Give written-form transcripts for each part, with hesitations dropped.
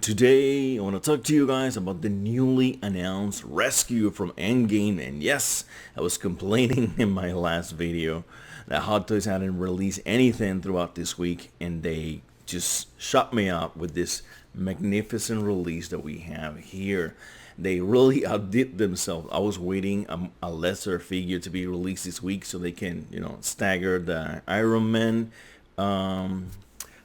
and today I want to talk to you guys about the newly announced rescue from Endgame. And yes, I was complaining in my last video that Hot Toys hadn't released anything throughout this week, and they just shut me up with this magnificent release that we have here. They really outdid themselves. I was waiting a lesser figure to be released this week so they can, stagger the Iron Man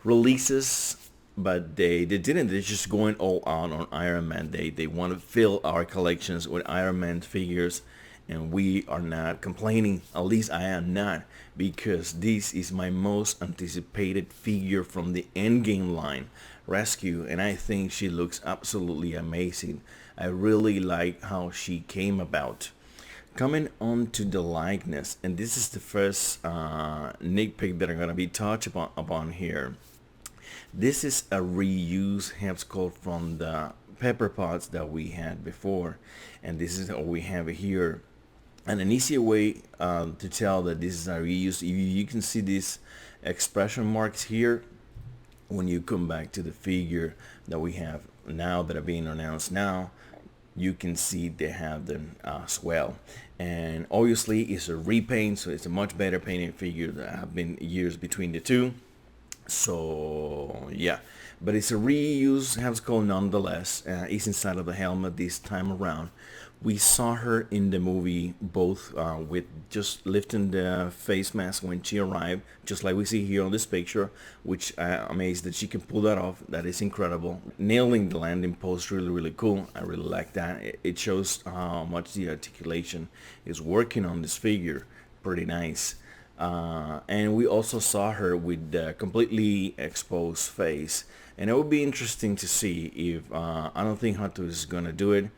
releases, but they didn't. They're just going all out on Iron Man. They want to fill our collections with Iron Man figures, and we are not complaining. At least I am not, because this is my most anticipated figure from the Endgame line, Rescue, and I think she looks absolutely amazing. I really like how she came about. Coming on to the likeness, and this is the first nitpick that I'm gonna be touched upon here. This is a reused head sculpt from the pepper pots that we had before, and this is what we have here. And an easier way to tell that this is a reuse, you can see these expression marks here when you come back to the figure that we have now that are being announced now. You can see they have them as well, and obviously it's a repaint, so it's a much better painted figure. That have been years between the two, so yeah, but it's a reuse head sculpt nonetheless. It's inside of the helmet this time around. We saw her in the movie both with just lifting the face mask when she arrived, just like we see here on this picture, which I'm amazed that she can pull that off. That is incredible. Nailing the landing pose, really cool. I really like that. It shows how much the articulation is working on this figure. Pretty nice. And we also saw her with the completely exposed face, and it would be interesting to see if I don't think Hot Toys is gonna do it.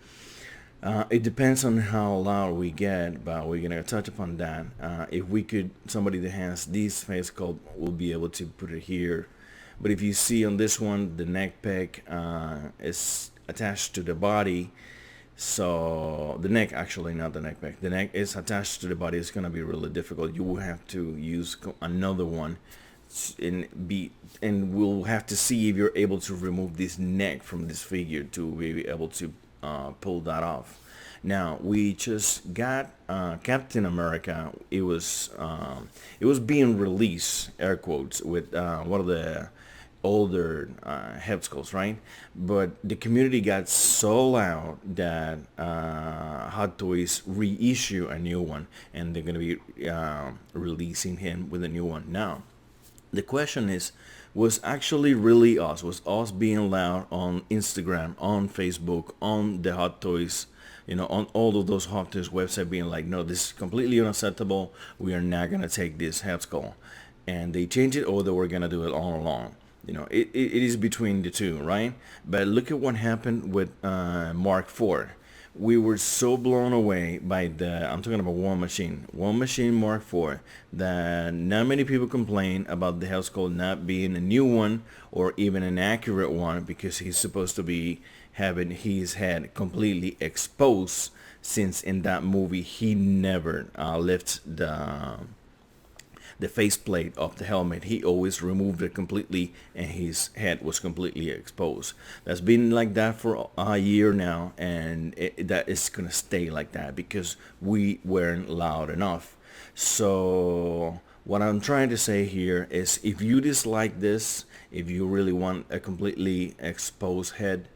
It depends on how loud we get, but we're gonna touch upon that. If we could, somebody that has this face sculpt will be able to put it here. But if you see on this one, the neck peg is attached to the body. So the neck, actually not the neck peg, the neck is attached to the body. It's gonna be really difficult. You will have to use another one, and we'll have to see if you're able to remove this neck from this figure to be able to pull that off. Now we just got Captain America. It was being released, air quotes, with one of the older head sculpts, right? But the community got so loud that Hot Toys reissue a new one, and they're gonna be releasing him with a new one now. The question is, was actually really us? Was us being loud on Instagram, on Facebook, on the Hot Toys, on all of those Hot Toys websites being like, no, this is completely unacceptable. We are not going to take this head sculpt. And they changed it, or they were going to do it all along. It is between the two, right? But look at what happened with Mark IV. We were so blown away by I'm talking about War Machine Mark IV, that not many people complain about the head sculpt not being a new one or even an accurate one, because he's supposed to be having his head completely exposed, since in that movie he never lifts the faceplate of the helmet. He always removed it completely, and his head was completely exposed. That's been like that for a year now, and that is gonna stay like that because we weren't loud enough. So what I'm trying to say here is, if you dislike this, if you really want a completely exposed head,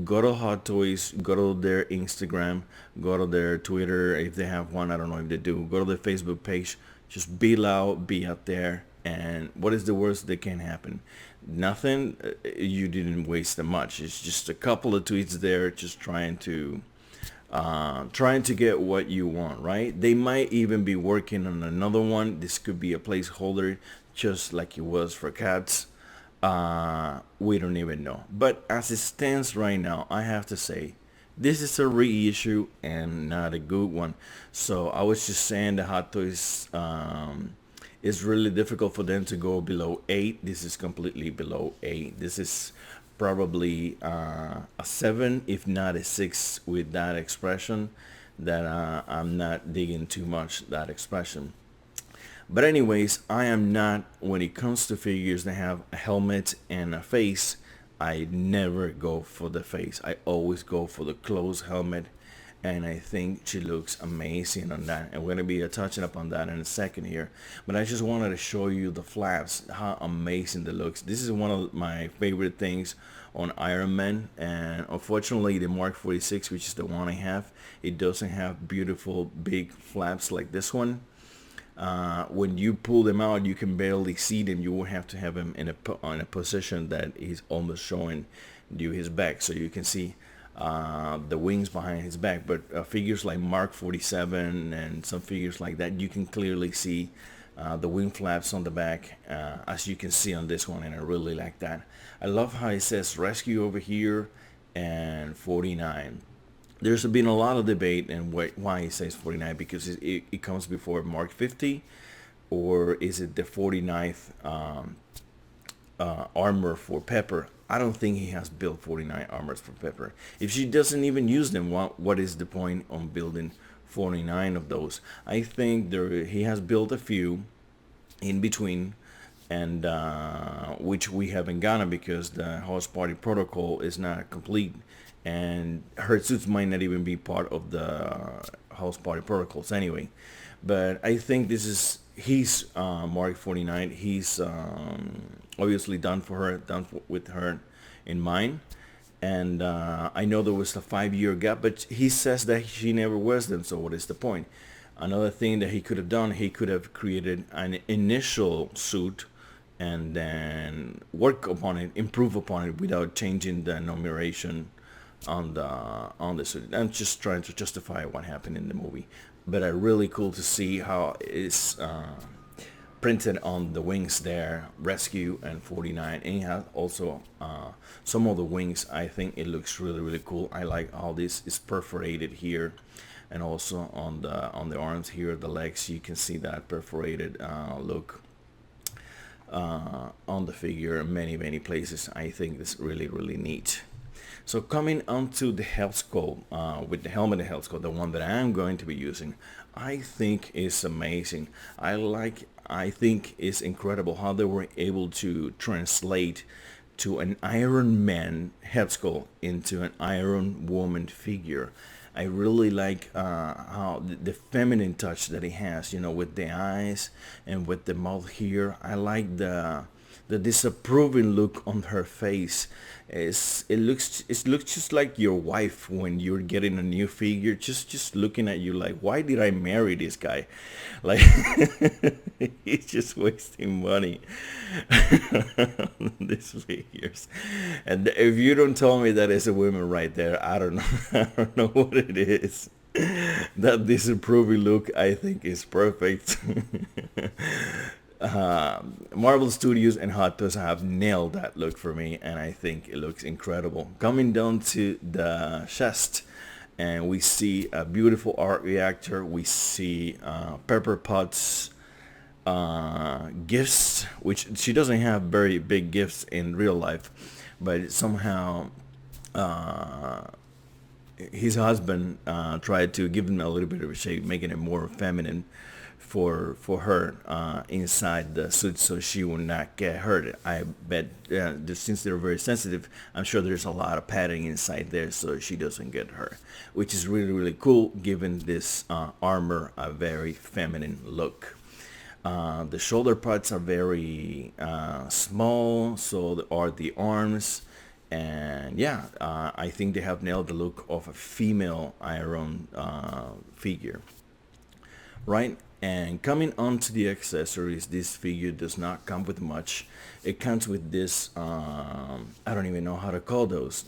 go to Hot Toys, go to their Instagram, go to their Twitter if they have one. I don't know if they do. Go to their Facebook page. Just be loud, be out there, and what is the worst that can happen? Nothing. You didn't waste that much. It's just a couple of tweets there, just trying to get what you want, right? They might even be working on another one. This could be a placeholder, just like it was for cats. We don't even know. But as it stands right now, I have to say, this is a reissue and not a good one. So I was just saying the Hot Toys, it's really difficult for them to go below 8. This is completely below 8. This is probably a 7, if not a 6, with that expression. That I'm not digging too much that expression. But anyways, I am not, when it comes to figures that have a helmet and a face, I never go for the face. I always go for the closed helmet, and I think she looks amazing on that. And we're gonna be touching up on that in a second here. But I just wanted to show you the flaps, how amazing they looks. This is one of my favorite things on Iron Man, and unfortunately the Mark 46, which is the one I have, it doesn't have beautiful big flaps like this one. When you pull them out, you can barely see them. You will have to have him in a position that he's almost showing you his back, so you can see the wings behind his back. But figures like Mark 47 and some figures like that, you can clearly see the wing flaps on the back, as you can see on this one, and I really like that. I love how it says rescue over here and 49. There's been a lot of debate and why it says 49, because it comes before Mark 50, or is it the 49th armor for Pepper? I don't think he has built 49 armors for Pepper. If she doesn't even use them, what is the point on building 49 of those? I think he has built a few in between, and which we haven't gotten because the house party protocol is not complete, and her suits might not even be part of the house party protocols anyway. But I think this is he's Mark 49. He's obviously done for her, with her in mind. And I know there was a 5-year gap, but he says that she never wears them, so what is the point? Another thing that he could have done, he could have created an initial suit and then work upon it, improve upon it without changing the numeration on the suit. I'm just trying to justify what happened in the movie, but really cool to see how it's printed on the wings there, rescue and 49, and it has also some of the wings. I think it looks really cool. I like how this is perforated here, and also on the arms here, the legs, you can see that perforated look on the figure in many places. I think it's really neat. So coming onto the health sculpt, with the helmet and health sculpt, the one that I'm going to be using, I think is amazing. I think it's incredible how they were able to translate to an Iron Man head sculpt into an Iron Woman figure. I really like how the feminine touch that he has, with the eyes and with the mouth here. I like the disapproving look on her face. It looks just like your wife when you're getting a new figure, just looking at you like, why did I marry this guy? Like, he's just wasting money on these figures. And if you don't tell me that it's a woman right there, I don't know. I don't know what it is. That disapproving look, I think, is perfect. Marvel Studios and Hot Toys have nailed that look for me, and I think it looks incredible. Coming down to the chest, and we see a beautiful art reactor. We see Pepper Potts gifts, which she doesn't have very big gifts in real life, but somehow his husband tried to give him a little bit of a shape, making it more feminine for her inside the suit, so she will not get hurt. I bet since they're very sensitive, I'm sure there's a lot of padding inside there so she doesn't get hurt, which is really cool, giving this armor a very feminine look. The shoulder parts are very small, so are the arms. And yeah, I think they have nailed the look of a female Iron figure, right? And coming on to the accessories, this figure does not come with much. It comes with this, I don't even know how to call those,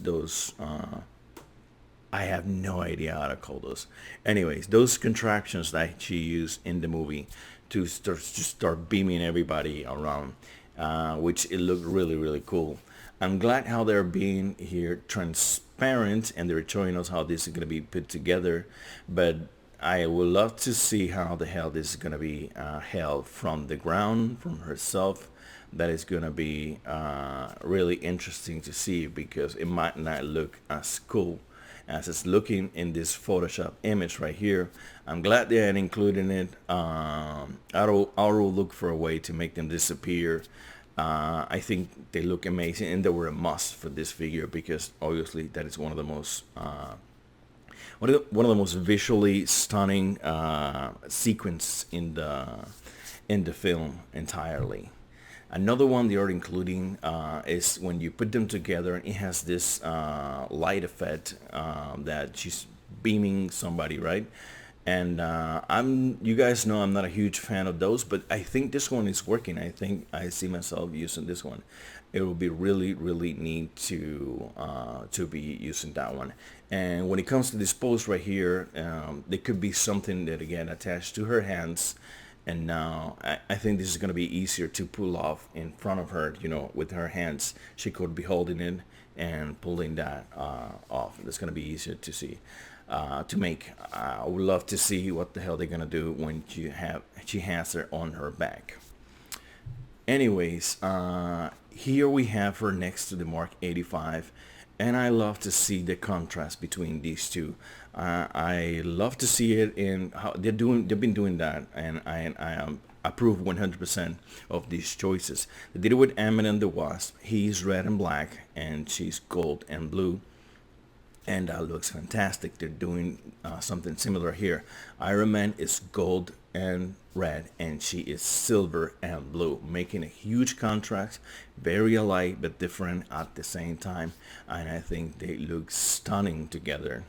I have no idea how to call those. Anyways, those contraptions that she used in the movie to start beaming everybody around, which it looked really cool. I'm glad how they're being here transparent, and they're showing us how this is going to be put together, but I would love to see how the hell this is going to be held from the ground, from herself. That is going to be really interesting to see, because it might not look as cool as it's looking in this Photoshop image right here. I'm glad they had included it. I will look for a way to make them disappear I think they look amazing, and they were a must for this figure because obviously that is one of the most visually stunning sequence in the film entirely. Another one they are including is when you put them together, and it has this light effect that she's beaming somebody, right? And you guys know I'm not a huge fan of those, but I think this one is working. I think I see myself using this one. It will be really, really neat to be using that one. And when it comes to this pose right here, there could be something that again attached to her hands. And now I think this is going to be easier to pull off in front of her, with her hands. She could be holding it and pulling that off. It's going to be easier to see, to make. I would love to see what the hell they're going to do when she has her on her back. Anyways, here we have her next to the Mark 85, and I love to see the contrast between these two. I love to see it in how they're doing. They've been doing that, and I approve 100% of these choices. They did it with Ant-Man the Wasp. He's red and black, and she's gold and blue, and that looks fantastic. They're doing something similar here. Iron Man is gold and red, and she is silver and blue, making a huge contrast, very alike but different at the same time, and I think they look stunning together.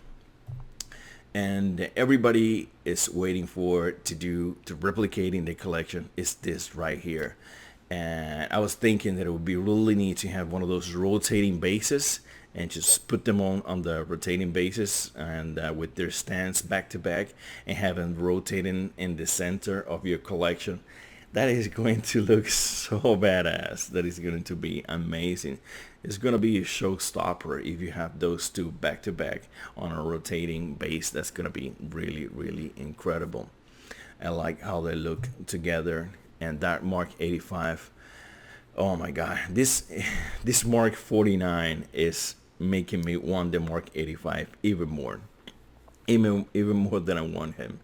And everybody is waiting for to replicating the collection is this right here. And I was thinking that it would be really neat to have one of those rotating bases and just put them on the rotating bases, and with their stands back to back, and have them rotating in the center of your collection. That is going to look so badass. That is going to be amazing. It's going to be a showstopper if you have those two back to back on a rotating base. That's going to be really, really incredible. I like how they look together. And that Mark 85, oh my god, this Mark 49 is making me want the Mark 85 even more, even more than I want him.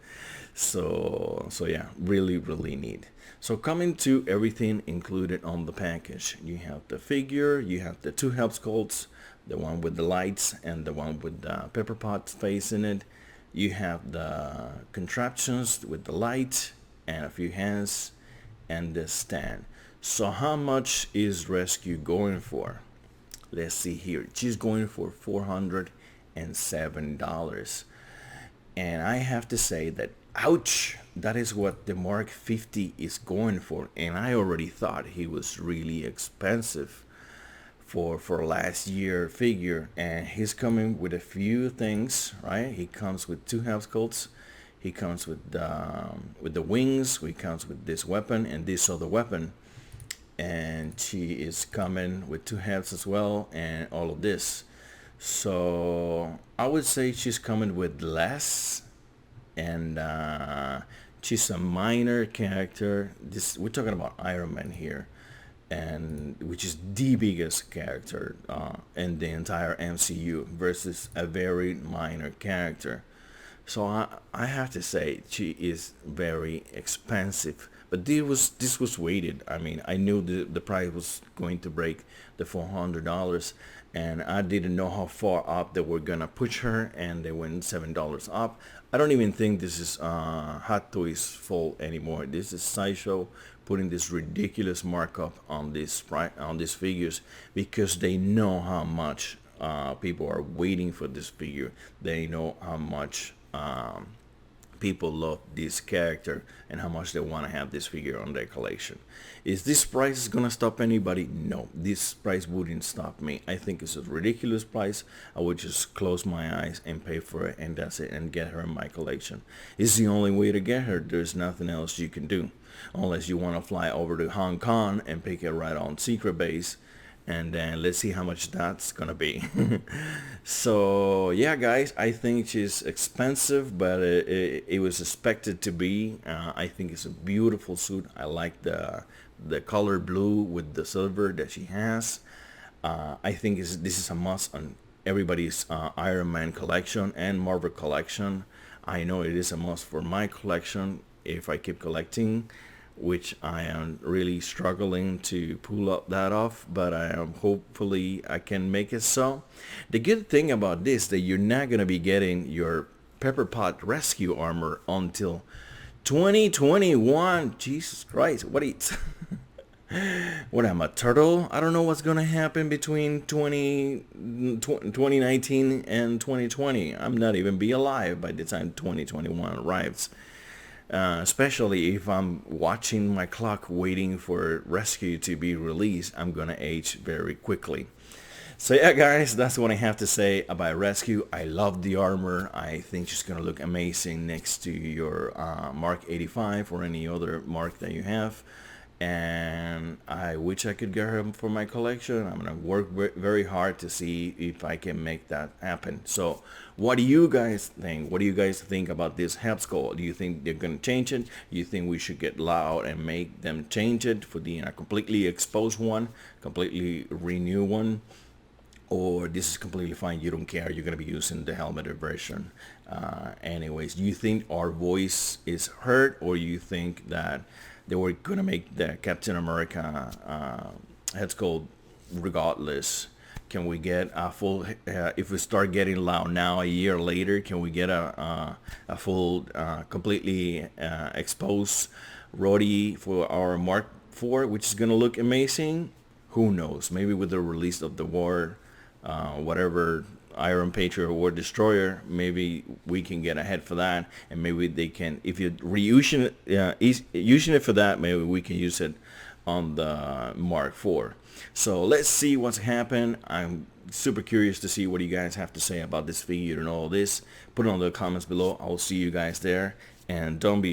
So yeah, really, really neat. So coming to everything included on the package, you have the figure, you have the two help sculpts, the one with the lights and the one with the pepper pot face in it. You have the contraptions with the light and a few hands and the stand. So how much is Rescue going for? Let's see here. She's going for $407. And I have to say that, ouch, that is what the Mark 50 is going for. And I already thought he was really expensive for last year figure. And he's coming with a few things, right? He comes with two half sculpts. He comes with the wings. He comes with this weapon and this other weapon. And she is coming with two halves as well, and all of this. So I would say she's coming with less, and she's a minor character. This, we're talking about Iron Man here, and which is the biggest character in the entire MCU versus a very minor character. So I have to say she is very expensive. But this was weighted. I mean, I knew the price was going to break the $400, and I didn't know how far up they were gonna push her, and they went $7 up. I don't even think this is Hot Toys' fault anymore. This is Sideshow putting this ridiculous markup on these figures because they know how much people are waiting for this figure. They know how much people love this character and how much they want to have this figure on their collection. Is this price gonna stop anybody? No, this price wouldn't stop me. I think it's a ridiculous price. I would just close my eyes and pay for it, and that's it, and get her in my collection. It's the only way to get her. There's nothing else you can do unless you want to fly over to Hong Kong and pick it right on Secret Base, and then let's see how much that's gonna be. So yeah, guys, I think she's expensive, but it was expected to be. I think it's a beautiful suit. I like the color blue with the silver that she has. I think this is a must on everybody's Iron Man collection and Marvel collection. I know it is a must for my collection if I keep collecting. which I am really struggling to pull up that off, but I am hopefully I can make it so. The good thing about this that you're not gonna be getting your Pepper Pot Rescue armor until 2021. Jesus Christ, what is what am I, a turtle? I don't know what's gonna happen between 2019 and 2020. I'm not even be alive by the time 2021 arrives. Especially if I'm watching my clock waiting for Rescue to be released, I'm gonna age very quickly. So yeah, guys, that's what I have to say about Rescue. I love the armor. I think it's gonna look amazing next to your Mark 85 or any other Mark that you have. And I wish I could get her for my collection. I'm gonna work very hard to see if I can make that happen. So what do you guys think? What do you guys think about this head sculpt? Do you think they're gonna change it? Do you think we should get loud and make them change it for the completely exposed one, completely renew one? Or this is completely fine, you don't care, you're gonna be using the helmeted version anyways? Do you think our voice is heard, or you think that they were gonna make the Captain America head sculpt regardless? Can we get a full if we start getting loud now a year later, can we get a full completely exposed Roddy for our Mark IV, which is gonna look amazing? Who knows, maybe with the release of the war, whatever, Iron Patriot or War Destroyer, maybe we can get ahead for that, and maybe they can, if you're reusing it, using it for that, maybe we can use it on the Mark IV. So let's see what's happened. I'm super curious to see what you guys have to say about this figure and all this. Put it on the comments below. I'll see you guys there, and don't be